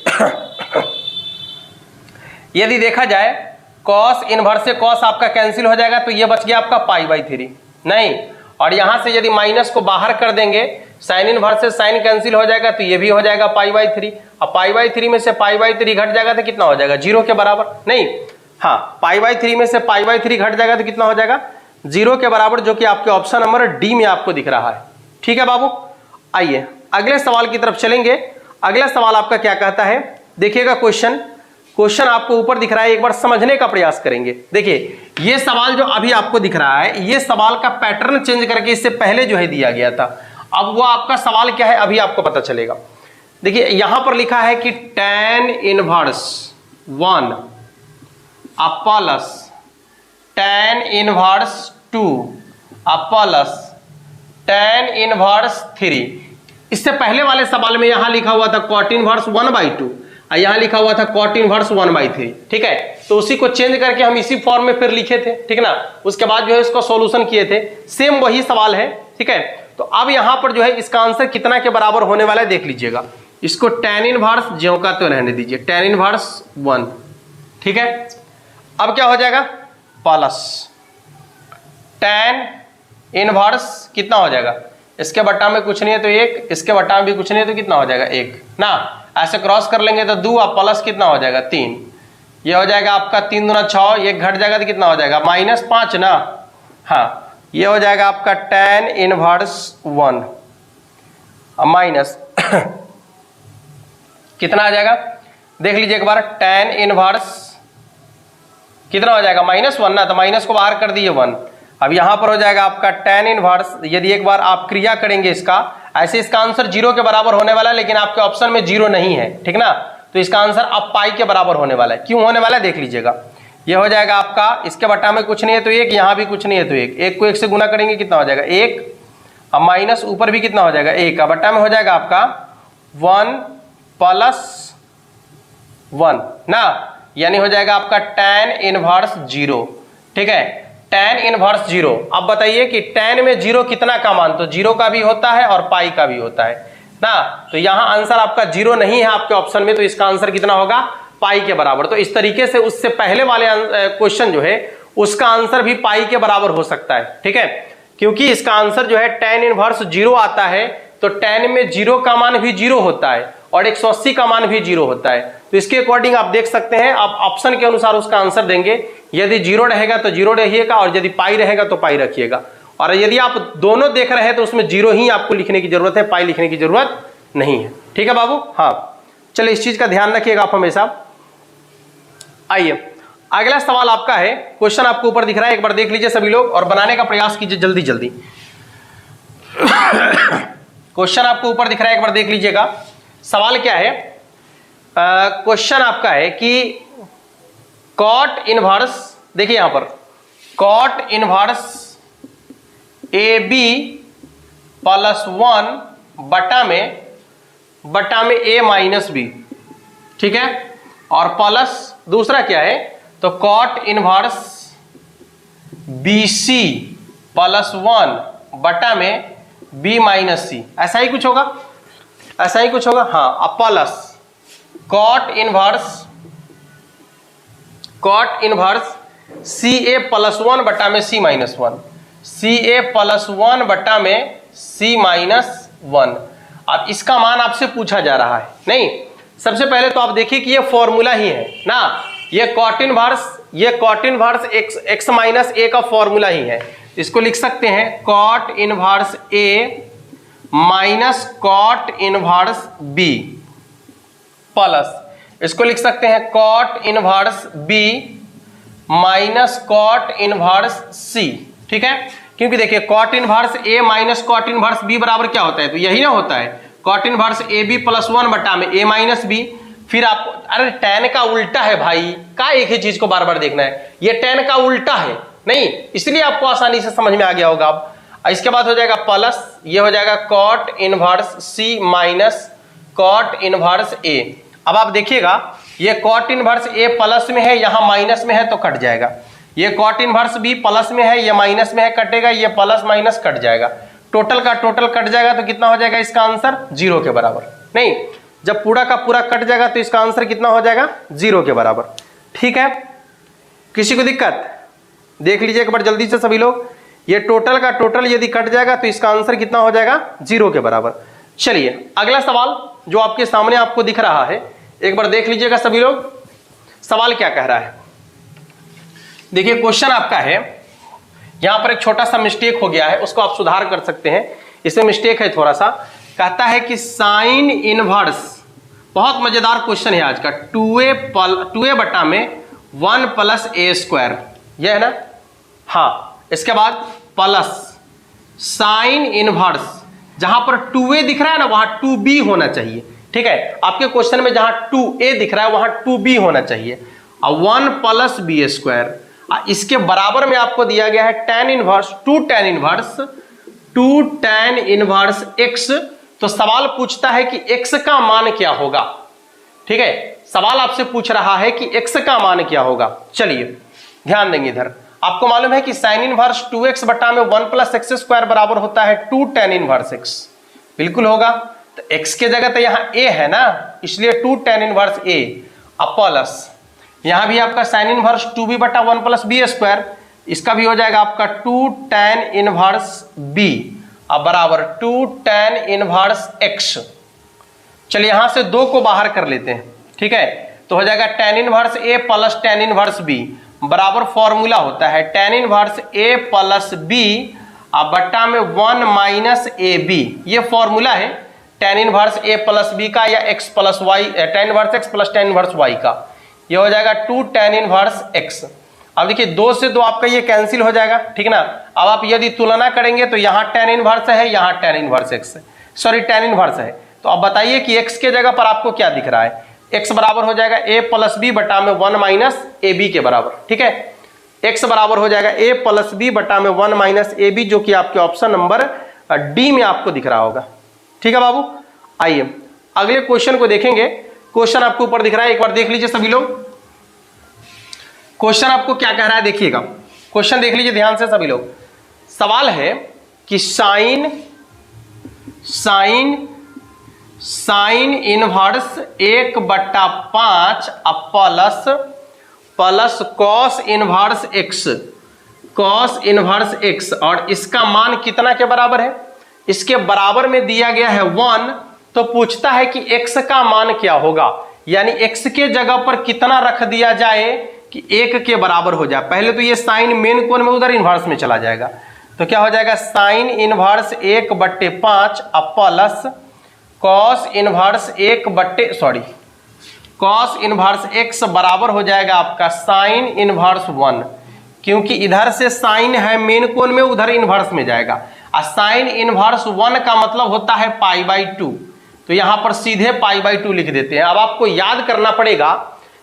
यदि देखा जाए कॉस इनवर्स से कॉस आपका कैंसिल हो जाएगा, तो ये बच गया आपका π/3 नहीं, और यहां से यदि माइनस को बाहर कर देंगे, साइन इनवर्स से साइन कैंसिल हो जाएगा, तो ये भी हो जाएगा π/3। अब π/3 में से π/3 घट जाएगा तो कितना हो जाएगा 0 के बराबर, नहीं हाँ, π/3 में से π/3 घट जाएगा तो कितना हो जाएगा 0 के बराबर, जो कि आपके ऑप्शन नंबर डी में आपको दिख रहा है। ठीक है बाबू, आइए अगले सवाल की तरफ चलेंगे। अगला सवाल आपका क्या कहता है, देखिएगा क्वेश्चन आपको ऊपर दिख रहा है, एक बार समझने का प्रयास करेंगे। देखिए ये सवाल जो अभी आपको दिख रहा है, ये सवाल का पैटर्न चेंज करके इससे पहले जो है दिया गया था। अब वो आपका सवाल क्या है अभी आपको पता चलेगा। देखिए यहां पर लिखा है कि tan inverse 1 plus tan inverse 2 plus tan inverse 3। इससे पहले वाले सवाल में यहां लिखा हुआ था cot इनवर्स 1/2, यहां लिखा हुआ था cot इनवर्स 1/3। ठीक है, तो उसी को चेंज करके हम इसी फॉर्म में फिर लिखे थे, ठीक ना, उसके बाद जो है इसको सॉल्यूशन किए थे, सेम वही सवाल है। ठीक है, तो अब यहां पर जो है इसका आंसर कितना के बराबर होने वाला है देख लीजिएगा। इसको tan इनवर्स ज्यों का तो रहने दीजिए, tan इनवर्स 1। ठीक है, अब क्या हो जाएगा प्लस tan इनवर्स कितना हो जाएगा, इसके बट्टा में कुछ नहीं है तो 1, इसके बट्टा में भी कुछ नहीं है तो कितना हो जाएगा 1 ना, ऐसे क्रॉस कर लेंगे तो 2 और प्लस कितना हो जाएगा 3, ये हो जाएगा आपका 3 दूना 6, ये घट जाएगा तो कितना हो जाएगा -5 ना। हाँ, ये हो जाएगा आपका tan इनवर्स 1 माइनस कितना आ जाएगा देख लीजिए एक बार, tan इनवर्स कितना हो जाएगा -1 ना, तो माइनस को बाहर कर दिए 1। अब यहां पर हो जाएगा आपका tan इनवर्स, यदि एक बार आप क्रिया करेंगे इसका, ऐसे इसका आंसर 0 के बराबर होने वाला है, लेकिन आपके ऑप्शन में 0 नहीं है, ठीक ना, तो इसका आंसर अब पाई के बराबर होने वाला है। क्यों होने वाला है देख लीजिएगा, ये हो जाएगा आपका, इसके बटा में कुछ नहीं है तो 1, यहां भी कुछ नहीं है तो 1, 1 को 1 से गुना करेंगे कितना हो जाएगा 1, अब माइनस ऊपर भी कितना हो जाएगा 1 का बटा में हो जाएगा आपका 1 + 1 ना, यानी हो जाएगा आपका tan इनवर्स 0, ठीक है, tan इनवर्स 0। अब बताइए कि tan में 0 कितना का मान, तो 0 का भी होता है और पाई का भी होता है ना, तो यहां आंसर आपका 0 नहीं है आपके ऑप्शन में, तो इसका आंसर कितना होगा पाई के बराबर। तो इस तरीके से उससे पहले वाले क्वेश्चन जो है उसका आंसर भी पाई के बराबर हो सकता है, ठीक है, क्योंकि इसका आंसर जो है tan इनवर्स 0 आता है, तो tan में 0 का मान भी 0 होता है और 180 का मान भी 0 होता है, तो इसके अकॉर्डिंग आप देख सकते हैं, आप ऑप्शन के अनुसार उसका आंसर देंगे, यदि 0 रहेगा तो 0 रखिएगा और यदि पाई रहेगा तो पाई रखिएगा, और यदि आप दोनों देख रहे हैं तो उसमें 0 ही आपको लिखने की जरूरत है, पाई लिखने की जरूरत नहीं है, ठीक है बाबू। हाँ चलिए, इस चीज का ध्यान रखिएगा आप हमेशा। आइए अगला सवाल आपका है, क्वेश्चन आपको ऊपर दिख रहा है, एक बार देख लीजिए सभी लोग और बनाने का प्रयास कीजिए जल्दी जल्दी। क्वेश्चन आपको ऊपर दिख रहा है, एक बार देख लीजिएगा। सवाल क्या है, क्वेश्चन आपका है कि cot इनवर्स, देखिए यहां पर cot इनवर्स AB + 1 बटा में A - B, ठीक है, और प्लस दूसरा क्या है, तो cot इनवर्स BC + 1 बटा में B - C, ऐसा ही कुछ होगा, ऐसा ही कुछ होगा। हाँ, अब प्लस cot इनवर्स CA + 1 बटा में C - 1, CA + 1 बटा में C - 1। अब इसका मान आपसे पूछा जा रहा है, नहीं, सबसे पहले तो आप देखिए कि ये फॉर्मूला ही है ना, ये cot इनवर्स x - A का फॉर्मूला ही है, इसको लिख सकते हैं cot inverse A minus cot inverse B plus, इसको लिख सकते हैं cot inverse B minus cot inverse C, ठीक है, क्योंकि देखिए cot inverse A minus cot inverse B बराबर क्या होता है, तो यही ना होता है cot इनवर्स AB + 1 बटा में A - B। फिर आपको, अरे tan का उल्टा है भाई, का एक ही चीज को बार बार देखना है, ये tan का उल्टा है, नहीं, इसलिए आपको आसानी से समझ में आ गया होगा। अब इसके बाद हो जाएगा प्लस, ये हो जाएगा cot inverse C minus cot inverse A। अब आप देखिएगा ये cot इनवर्स A प्लस में है, यहां माइनस में है तो कट जाएगा, ये cot इनवर्स B प्लस में है, ये माइनस में है, कटेगा, ये प्लस माइनस कट जाएगा, टोटल का टोटल कट जाएगा, तो कितना हो जाएगा इसका आंसर 0 के बराबर। नहीं, जब पूरा का पूरा कट जाएगा तो इसका आंसर कितना हो जाएगा 0 के बराबर, ठीक है। किसी को दिक्कत, देख लीजिए एक बार जल्दी से सभी लोग, ये टोटल का टोटल यदि कट जाएगा तो इसका आंसर कितना हो जाएगा 0 के बराबर। चलिए अगला सवाल जो आपके सामने आपको दिख रहा है, एक बार देख लीजिएगा सभी लोग, सवाल क्या कह रहा है। देखिए क्वेश्चन आपका है, यहां पर एक छोटा सा मिस्टेक हो गया है, उसको आप सुधार कर सकते हैं, इसमें मिस्टेक है थोड़ा सा, कहता है कि साइन इनवर्स, बहुत मजेदार क्वेश्चन है आज का, 2a बटा में 1 + A², यह है ना, हाँ, इसके बाद प्लस साइन इनवर्स, जहां पर 2a दिख रहा है ना वहां 2b होना चाहिए, ठीक है, आपके क्वेश्चन में जहां 2a दिख रहा है वहां 2b होना चाहिए, और 1 + B², इसके बराबर में आपको दिया गया है tan inverse 2 tan inverse x। तो सवाल पूछता है कि x का मान क्या होगा, ठीक है, सवाल आपसे पूछ रहा है कि x का मान क्या होगा। चलिए ध्यान देंगे इधर, आपको मालूम है कि साइन इनवर्स 2x बटा में 1 + x² बराबर होता है 2 tan इनवर्स x, बिल्कुल होगा, तो x के जगह तो यहाँ a है ना, इसलिए 2 tan इनवर्स a, अब प्लस यहां भी आपका साइन इनवर्स 2b बटा 1 + B², इसका भी हो जाएगा आपका 2 tan इनवर्स b, अब बराबर 2 tan इनवर्स x। चलिए यहां से 2 को बाहर कर लेते हैं, ठीक है, तो हो जाएगा tan inverse A plus tan inverse B बराबर फॉर्मूला होता है tan inverse A plus B बट्टा में 1 माइनस ए बी। ये फॉर्मूला है tan inverse A plus B का या x plus y, tan inverse x plus tan inverse y का। ये हो जाएगा 2 tan इनवर्स x। अब देखिए 2 से 2 आपका ये कैंसिल हो जाएगा, ठीक ना। अब आप यदि तुलना करेंगे तो यहाँ tan इनवर्स है, यहाँ tan इनवर्स x है, सॉरी tan इनवर्स है। तो अब बताइए कि x के जगह पर आपको क्या दिख रहा है। x बराबर हो जाएगा a प्लस बी बटा में 1 माइनस ए बी के बराबर, ठीक है। x बराबर हो जाएगा a प्लस बी बटा में 1 माइनस ए बी, जो कि आपके ऑप्शन नंबर डी में आपको दिख रहा होगा, ठीक है बाबू। आइए अगले क्वेश्चन को देखेंगे। क्वेश्चन आपको ऊपर दिख रहा है, एक बार देख लीजिए सभी लोग। क्वेश्चन आपको क्या कह रहा है देखिएगा, क्वेश्चन देख लीजिए ध्यान से सभी लोग। सवाल है कि sine inverse 1/5 plus cos inverse x और इसका मान कितना के बराबर है। इसके बराबर में दिया गया है 1, तो पूछता है कि x का मान क्या होगा, यानी x के जगह पर कितना रख दिया जाए कि 1 के बराबर हो जाए। पहले तो ये साइन मेन कोण में उधर इनवर्स में चला जाएगा, तो क्या हो जाएगा sine inverse 1/5 plus cos inverse x बराबर हो जाएगा आपका साइन इनवर्स 1, क्योंकि इधर से साइन है मेन कोण में, उधर इनवर्स में जाएगा। और साइन इनवर्स 1 का मतलब होता है π/2, तो यहां पर सीधे π/2 लिख देते हैं। अब आपको याद करना पड़ेगा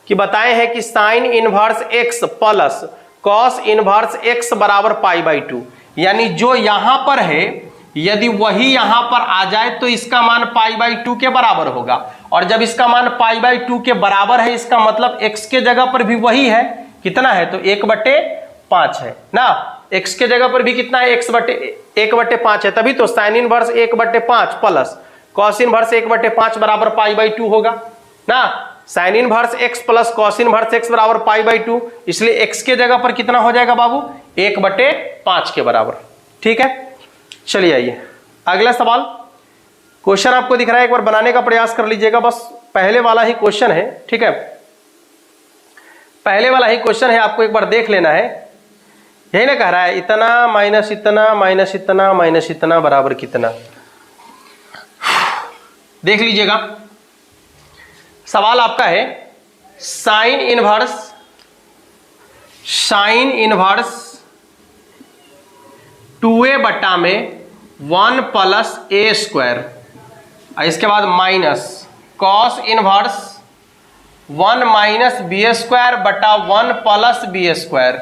कि बताए हैं कि sign inverse x plus cos inverse x बराबर π/2, यानी जो यहां पर है यदि वही यहां पर आ जाए तो इसका मान π/2 के बराबर होगा, और जब इसका मान π/2 के बराबर है इसका मतलब x के जगह पर भी वही है, कितना है तो 1/5 है ना। x के जगह पर भी कितना है 1/5 है, तभी तो sine inverse 1/5 plus cos inverse 1/5 बराबर π/2 होगा ना। Sign inverse x plus cos inverse x बराबर π/2, इसलिए x के जगह पर कितना हो जाएगा बाबू 1/5 के बराबर, ठीक है। चलिए आइए अगला सवाल। क्वेश्चन आपको दिख रहा है, एक बार बनाने का प्रयास कर लीजिएगा, बस पहले वाला ही क्वेश्चन है, ठीक है। पहले वाला ही क्वेश्चन है, आपको एक बार देख लेना है। यही ना कह रहा है इतना माइनस इतना माइनस इतना माइनस इतना बराबर कितना। देख लीजिएगा सवाल आपका है साइन इनवर्स 2a बटा में 1 प्लस ए स्क्वायर, इसके बाद minus cos inverse 1 minus B square बटा 1 प्लस बी स्क्वायर।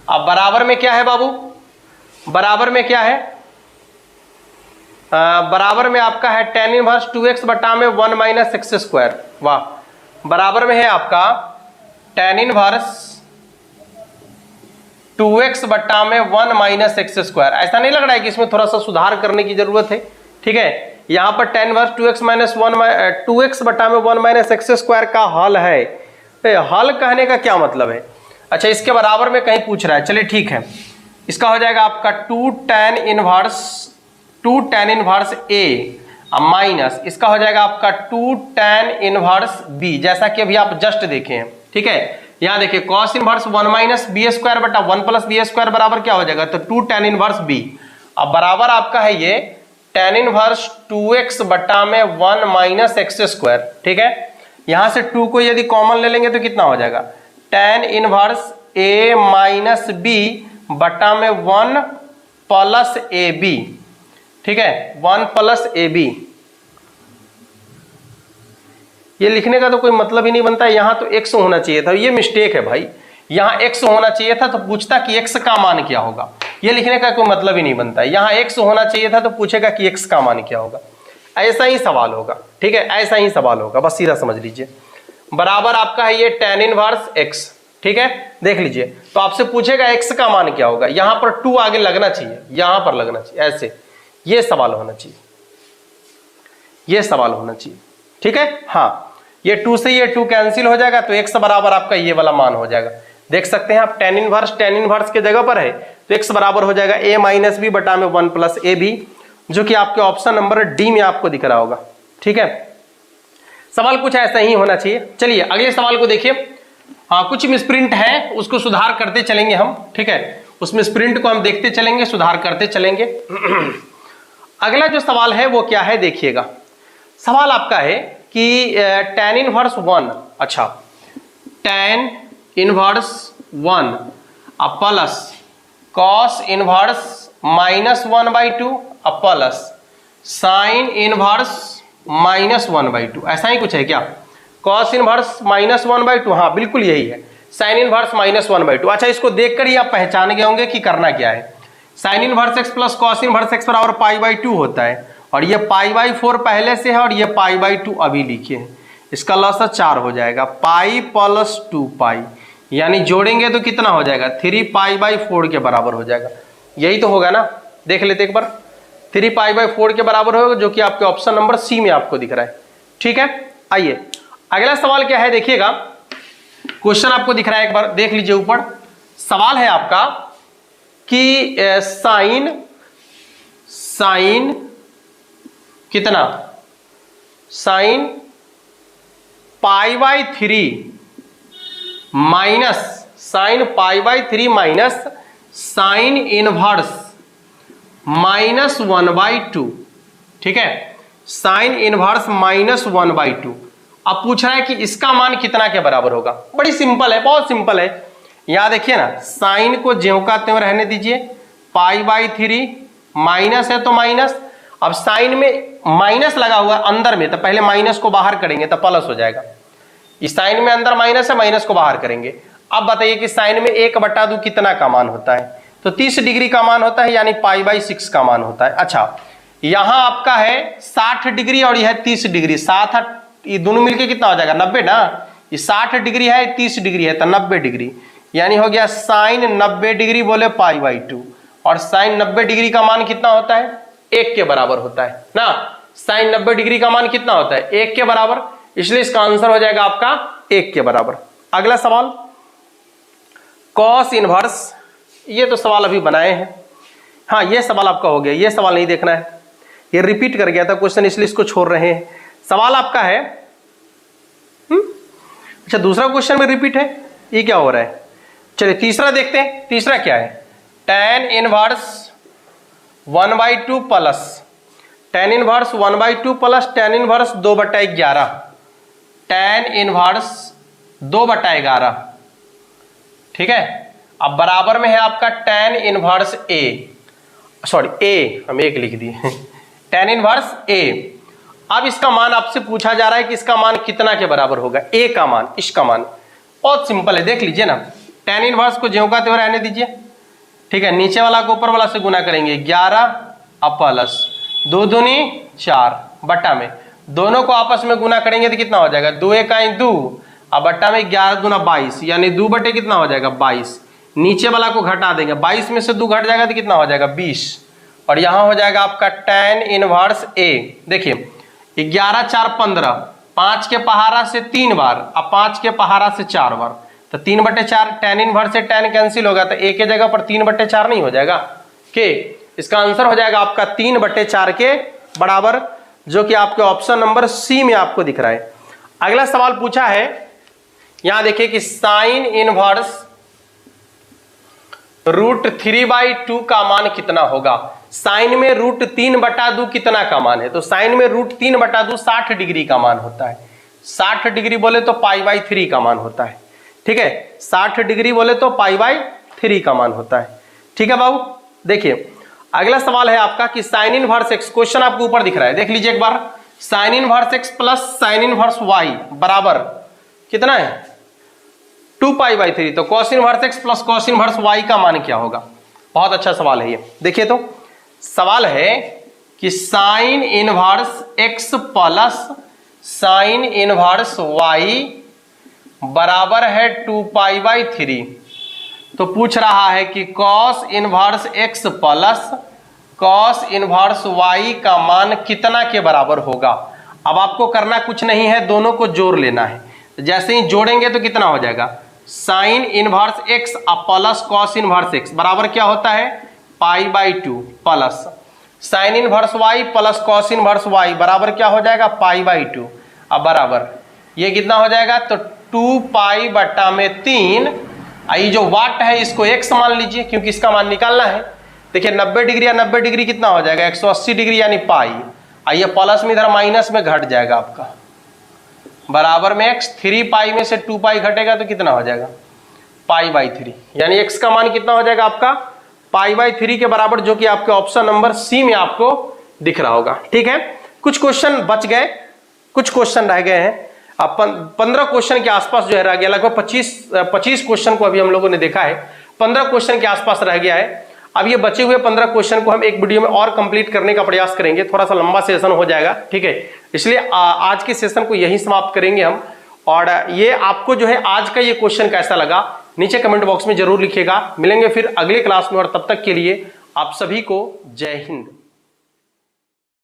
अब बराबर में क्या है बाबू, बराबर में क्या है, बराबर में आपका है tan इनवर्स 2x बटा में 1 माइनस एक्स स्क्वायर। वाह, बराबर में है आपका tan इनवर्स 2x बटा में 1 माइनस एक्स स्क्वायर। ऐसा नहीं लग रहा है कि इसमें थोड़ा सा सुधार करने की जरूरत है, ठीक है। यहां पर tan inverse 2x minus 2x बटा में 1 माइनस एक्स स्क्वायर का हल है। हल कहने का क्या मतलब है, अच्छा इसके बराबर में कहीं पूछ रहा है, चलिए ठीक है। इसका हो जाएगा आपका 2 tan इनवर्स a माइनस इसका हो जाएगा आपका 2 tan इनवर्स b, जैसा कि अभी आप जस्ट देखे हैं, ठीक है। यहां देखिए cos inverse 1 minus B square बटा 1 प्लस बी स्क्वायर बराबर क्या हो जाएगा तो 2 tan इनवर्स b। अब बराबर आपका है ये tan इनवर्स 2x बटा में 1 माइनस एक्स स्क्वायर, ठीक है। यहां से 2 को यदि कॉमन ले लेंगे तो कितना हो जाएगा tan inverse a minus b बटा में 1 प्लस ए बी, ठीक है, 1 प्लस ए बी। ये लिखने का तो कोई मतलब ही नहीं बनता है, यहां तो x होना चाहिए था, ये मिस्टेक है भाई। यहां x होना चाहिए था तो पूछता कि x का मान क्या होगा, ये लिखने का कोई मतलब ही नहीं बनता है। यहां x होना चाहिए था तो पूछेगा कि x का मान क्या होगा। ऐसा ही सवाल होगा, ठीक है, ऐसा ही सवाल होगा, बस सीधा समझ लीजिए। बराबर आपका है ये tan इनवर्स x, ठीक है। देख लीजिए तो आपसे पूछेगा x का मान क्या होगा, यहां पर 2 आगे लगना चाहिए, यहां पर लगना चाहिए, ऐसे ये सवाल होना चाहिए, ये सवाल होना चाहिए, ठीक है। हाँ, ये 2 से ये 2 कैंसिल हो जाएगा तो x बराबर आपका ये वाला मान हो जाएगा। देख सकते हैं आप tan इनवर्स के जगह पर है तो x बराबर हो जाएगा a माइनस बी बटा में 1 प्लस ए बी, जो कि आपके ऑप्शन नंबर डी में आपको दिख रहा होगा, ठीक है। सवाल कुछ ऐसा ही होना चाहिए। चलिए अगले सवाल को देखिए। हाँ, कुछ मिसप्रिंट है, उसको सुधार करते चलेंगे हम, ठीक है, उस मिसप्रिंट को हम देखते चलेंगे, सुधार करते चलेंगे। अगला जो सवाल है वो क्या है देखिएगा। सवाल आपका है कि tan इनवर्स 1, अच्छा tan inverse 1 plus cos inverse -1/2 plus sin inverse -1/2, ऐसा ही कुछ है क्या? cos इनवर्स -1/2, हाँ बिल्कुल यही है, sin इनवर्स -1/2। अच्छा, इसको देखकर ही आप पहचान गए होंगे कि करना क्या है। sin inverse x plus cos inverse x बराबर π/2 होता है, और ये π/4 पहले से है और ये π/2 अभी लिखे हैं। इसका लॉस 4 हो जाएगा, पाई प्लस 2π, यानी जोड़ेंगे तो कितना हो जाएगा? 3π/4 के बराबर हो जाएगा। यही तो होगा ना, देख लेते एक बार। 3π/4 के बराबर होगा, जो कि आपके ऑप्शन नंबर सी में आपको दिख रहा है। ठीक है, आइए अगला सवाल क्या है देखिएगा। क्वेश्चन आपको दिख रहा है, एक बार देख लीजिए ऊपर। सवाल है आपका कि साइन कितना, sine π/3 minus sine π/3 minus sine inverse -1/2, ठीक है, साइन इनवर्स -1/2। अब पूछ रहा है कि इसका मान कितना के बराबर होगा। बड़ी सिंपल है, बहुत सिंपल है। यहां देखिए ना, साइन को ज्यों का त्यों रहने दीजिए, π/3 माइनस है तो माइनस, अब साइन में माइनस लगा हुआ अंदर में, तो पहले माइनस को बाहर करेंगे तो प्लस हो जाएगा। इस साइन में अंदर माइनस है, माइनस को बाहर करेंगे। अब बताइए कि साइन में 1/2 कितना का मान होता है? तो 30 डिग्री का मान होता है, यानी π/6 का मान होता है। अच्छा, यहां आपका है 60 डिग्री और यह है 30 डिग्री, 7 ये दोनों मिलके कितना हो जाएगा? 90 ना। ये 60 डिग्री है, 30 डिग्री है, तो 90 डिग्री, यानी हो गया साइन 90 डिग्री बोले π/2, और साइन 90 डिग्री का मान कितना होता है? 1 के बराबर होता है ना। साइन 90 डिग्री का मान कितना होता है? 1 के बराबर, इसलिए इसका आंसर हो जाएगा आपका 1 के बराबर। अगला सवाल, कॉस इनवर्स, ये तो सवाल अभी बनाए हैं। हाँ, ये सवाल आपका हो गया, ये सवाल नहीं देखना है, ये रिपीट कर गया था क्वेश्चन, इसलिए इसको छोड़ रहे हैं। सवाल आपका है अच्छा, दूसरा क्वेश्चन में रिपीट है, ये क्या हो रहा है? चलिए तीसरा देखते हैं। तीसरा क्या है? tan inverse 1/2 plus tan inverse 1/2 plus tan inverse 2/11, tan inverse 2/11, ठीक है। अब बराबर में है आपका tan inverse a, sorry a हम 1 लिख दिए tan इनवर्स a। अब इसका मान आपसे पूछा जा रहा है कि इसका मान कितना के बराबर होगा? a का मान, इसका मान बहुत सिंपल है, देख लीजिए ना। tan इनवर्स को ज्यों का त्यों रहने दीजिए, ठीक है, नीचे वाला को ऊपर वाला से गुना करेंगे, 11 प्लस 2 दूनी 4 बट्टा में, दोनों को आपस में गुना करेंगे तो कितना हो जाएगा? 2 1 2, अब बट्टा में 11 दूना 22, यानी 2 बटे कितना हो जाएगा? 22। नीचे वाला को घटा देंगे, 22 में से 2 घट जाएगा तो कितना हो जाएगा? 20, और यहां हो जाएगा आपका tan इनवर्स a। देखिए 11 4 15, 5 के पहाड़ा से 3 बार, अब 5 के पहाड़ा से 4 बार, तो 3/4, tan इनवर्स से tan कैंसिल होगा, तो a के जगह पर 3/4 नहीं हो जाएगा के? इसका आंसर हो जाएगा आपका 3/4 के बराबर, जो कि आपके ऑप्शन नंबर सी में आपको दिख रहा है। अगला सवाल पूछा है, यहां देखिए कि साइन इनवर्स √3/2 का मान कितना होगा? साइन में √3/2 कितना का मान है? तो साइन में √3/2 60 डिग्री का मान होता है। 60 डिग्री बोले तो π/3 का मान होता है, ठीक है, 60 डिग्री बोले तो π/3 का मान होता है। ठीक है बाबू, देखिए अगला सवाल है आपका कि साइन इनवर्स x, क्वेश्चन आपको ऊपर दिख रहा है, देख लीजिए एक बार। Sine inverse x plus sine inverse y बराबर कितना है? 2π/3, तो cos inverse x plus cos inverse y का मान क्या होगा? बहुत अच्छा सवाल है ये। देखिए तो सवाल है कि sign inverse x plus sine inverse y बराबर है 2π/3, तो पूछ रहा है कि cos inverse x plus cos inverse y का मान कितना के बराबर होगा? अब आपको करना कुछ नहीं है, दोनों को जोड़ लेना है। जैसे ही जोड़ेंगे तो कितना हो जाएगा? Sine inverse x plus cos inverse x बराबर क्या होता है? π/2 plus sine inverse y plus cos inverse y बराबर क्या हो जाएगा? π/2। अब बराबर ये कितना हो जाएगा, तो 2 पाई बट्टा में 3, ये जो वाट है इसको x मान लीजिए क्योंकि इसका मान निकालना है। देखिए 90 डिग्री या 90 डिग्री कितना हो जाएगा, 180 डिग्री यानी पाई। आइए प्लस में इधर माइनस में घट जाएगा आपका, बराबर में x, 3 पाई में से 2 पाई घटेगा तो कितना हो जाएगा, पाई/3, यानी x का मान कितना हो जाएगा आपका पाई/3 के बराबर, जो कि आपके ऑप्शन नंबर सी में आपको दिख रहा होगा। ठीक है, कुछ क्वेश्चन बच गए, कुछ क्वेश्चन रह गए हैं। अब 15 क्वेश्चन के आसपास जो है रह गया, लगभग 25 क्वेश्चन को अभी हम लोगों ने देखा है, 15 क्वेश्चन के आसपास रह गया है। अब ये बचे हुए 15 क्वेश्चन को हम एक वीडियो में और कंप्लीट करने का प्रयास करेंगे, थोड़ा सा लंबा सेशन हो जाएगा। ठीक है, इसलिए आज के सेशन को यहीं समाप्त करेंगे हम। और ये आपको जो है आज का ये क्वेश्चन कैसा लगा नीचे कमेंट बॉक्स में जरूर लिखिएगा। मिलेंगे फिर अगले क्लास में, और तब तक के लिए आप सभी को जय हिंद।